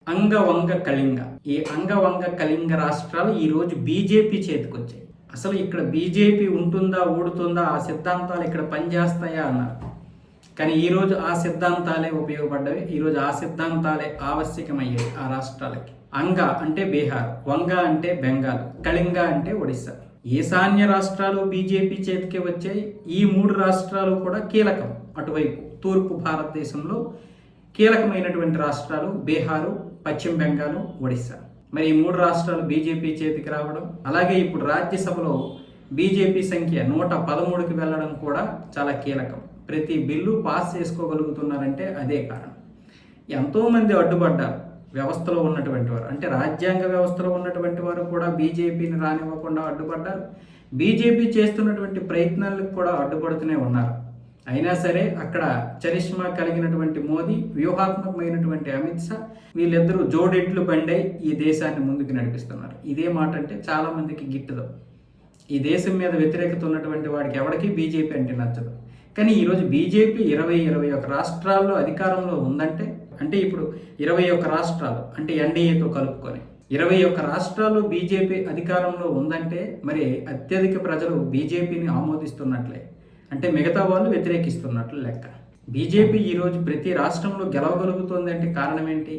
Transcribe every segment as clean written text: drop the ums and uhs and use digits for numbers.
అంగవంగ కళింగ. ఈ అంగవంగ కళింగ రాష్ట్రాలు ఈరోజు బీజేపీ చేతికొచ్చాయి. అసలు ఇక్కడ బీజేపీ ఉంటుందా, ఊడుతుందా, ఆ సిద్ధాంతాలు ఇక్కడ పనిచేస్తాయా అన్నారు. కానీ ఈరోజు ఆ సిద్ధాంతాలే ఉపయోగపడ్డవి. ఈరోజు ఆ సిద్ధాంతాలే ఆవశ్యకమయ్యాయి ఆ రాష్ట్రాలకి. అంగ అంటే బీహార్, వంగ అంటే బెంగాల్, కళింగ అంటే ఒడిస్సా. ఈశాన్య రాష్ట్రాలు బీజేపీ చేతికి వచ్చాయి. ఈ 3 రాష్ట్రాలు కూడా కీలకం. అటువైపు తూర్పు భారతదేశంలో కీలకమైనటువంటి రాష్ట్రాలు బీహారు, పశ్చిమ బెంగాల్, ఒడిస్సా. మరి ఈ 3 రాష్ట్రాలు బీజేపీ చేతికి రావడం, అలాగే ఇప్పుడు రాజ్యసభలో బీజేపీ సంఖ్య 113కి వెళ్ళడం కూడా చాలా కీలకం. ప్రతి బిల్లు పాస్ చేసుకోగలుగుతున్నారంటే అదే కారణం. ఎంతోమంది అడ్డుపడ్డారు వ్యవస్థలో ఉన్నటువంటి వారు, అంటే రాజ్యాంగ వ్యవస్థలో ఉన్నటువంటి వారు కూడా బీజేపీని రానివ్వకుండా అడ్డుపడ్డారు. బీజేపీ చేస్తున్నటువంటి ప్రయత్నాలకు కూడా అడ్డుపడుతూనే ఉన్నారు. అయినా సరే అక్కడ చరిష్మా కలిగినటువంటి మోదీ, వ్యూహాత్మకమైనటువంటి అమిత్ షా, వీళ్ళిద్దరూ జోడెట్లు బండై ఈ దేశాన్ని ముందుకు నడిపిస్తున్నారు. ఇదే మాట అంటే చాలా మందికి గిట్టదు. ఈ దేశం మీద వ్యతిరేకత ఉన్నటువంటి వాడికి ఎవరికి బీజేపీ అంటే నచ్చదు. కానీ ఈరోజు బీజేపీ 21 రాష్ట్రాల్లో అధికారంలో ఉందంటే, అంటే ఇప్పుడు 21 రాష్ట్రాలు అంటే ఎన్డీఏతో కలుపుకొని 21 రాష్ట్రాల్లో బీజేపీ అధికారంలో ఉందంటే మరి అత్యధిక ప్రజలు బీజేపీని ఆమోదిస్తున్నట్లే, అంటే మిగతా వాళ్ళు వ్యతిరేకిస్తున్నట్లు లెక్క. బీజేపీ ఈరోజు ప్రతి రాష్ట్రంలో గెలవగలుగుతుంది అంటే కారణం ఏంటి?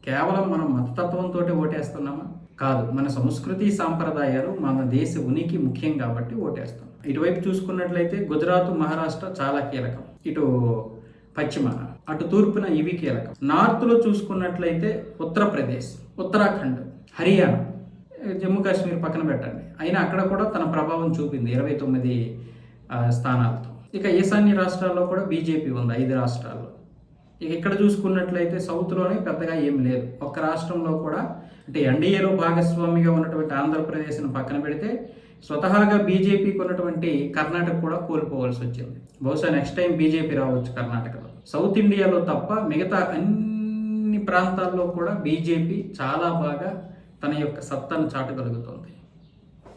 కేవలం మనం మతతత్వంతో ఓటేస్తున్నామా? కాదు, మన సంస్కృతి సాంప్రదాయాలు, మన దేశ ఉనికి ముఖ్యం కాబట్టి ఓటేస్తాం. ఇటువైపు చూసుకున్నట్లయితే గుజరాత్, మహారాష్ట్ర చాలా కీలకం. ఇటు పశ్చిమాన, అటు తూర్పున ఇవి కీలకం. నార్త్లో చూసుకున్నట్లయితే ఉత్తరప్రదేశ్, ఉత్తరాఖండ్, హర్యానా, జమ్మూ కాశ్మీర్ పక్కన పెట్టండి, అయినా అక్కడ కూడా తన ప్రభావం చూపింది 29 స్థానాలతో. ఇక ఈశాన్య రాష్ట్రాల్లో కూడా బీజేపీ ఉంది 5 రాష్ట్రాల్లో. ఇక ఇక్కడ చూసుకున్నట్లయితే సౌత్లోనే పెద్దగా ఏం లేదు. ఒక్క రాష్ట్రంలో కూడా, అంటే ఎన్డీఏలో భాగస్వామిగా ఉన్నటువంటి ఆంధ్రప్రదేశ్ను పక్కన పెడితే స్వతహాగా బీజేపీకి ఉన్నటువంటి కర్ణాటక కూడా కోల్పోవలసి వచ్చింది. బహుశా నెక్స్ట్ టైం బీజేపీ రావచ్చు కర్ణాటకలో. సౌత్ ఇండియాలో తప్ప మిగతా అన్ని ప్రాంతాల్లో కూడా బీజేపీ చాలా బాగా తన యొక్క సత్తాను చాటగలుగుతుంది.